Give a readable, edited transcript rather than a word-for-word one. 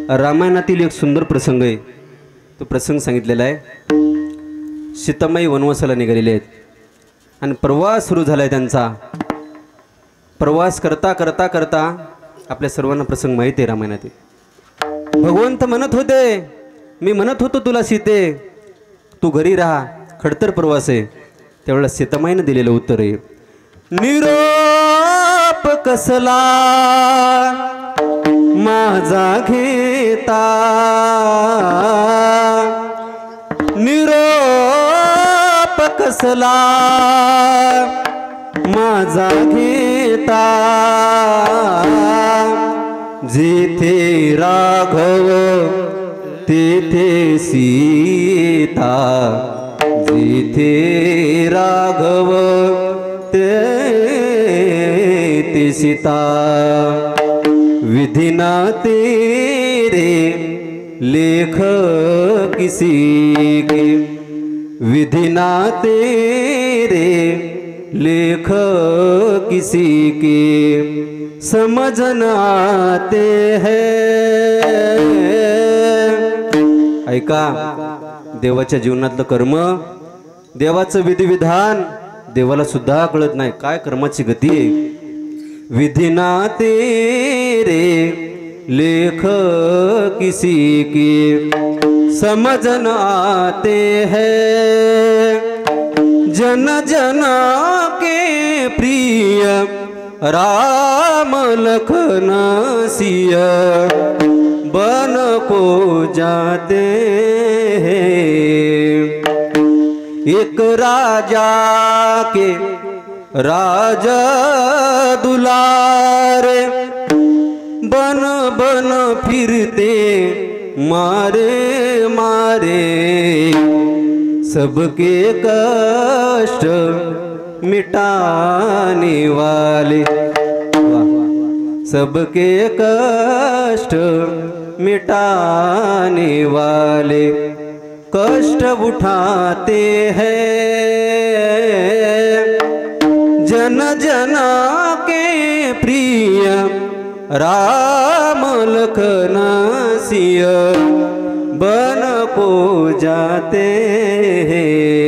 रामायणातील एक सुंदर प्रसंग आहे। तो प्रसंग सांगितलेला आहे। सीतामाई वनवासाला निघालेले आहेत आणि प्रवास सुरू झाला आहे त्यांचा। प्रवास करता करता करता आपल्या सर्वांना प्रसंग माहिती आहे रामायणातील। भगवंत म्हणत होते, मी म्हणत होतो तुला सीते तू घरी राहा, खडतर प्रवास आहे। त्यावेळेला सीतामाईने दिलेलं उत्तर आहे, निरोप कसला माझा घेता, निरोप कसला माझा घेता, जेथे राघव तेथे सीता, जेथे राघव तेथे सीता, विधि ना तेरे लेख किसी के, विधि ना तेरे लेख किसी के, समझ न आते हैं। ऐका, देवाच्या जीवनातलं कर्म, देवाचं विधिविधान देवाला सुद्धा कळत नाही, काय कर्माची गती आहे। विधि ना तेरे लेख किसी की, समझ न आते हैं। जन जन के प्रिय राम लखन सिय, बन को जाते हैं। एक राजा के राजा दुलारे, बन बन फिरते मारे मारे, सबके कष्ट मिटाने वाले, सबके कष्ट मिटाने वाले, कष्ट उठाते हैं। जन जन के प्रिय राम लखन सिय, बन को जाते हैं।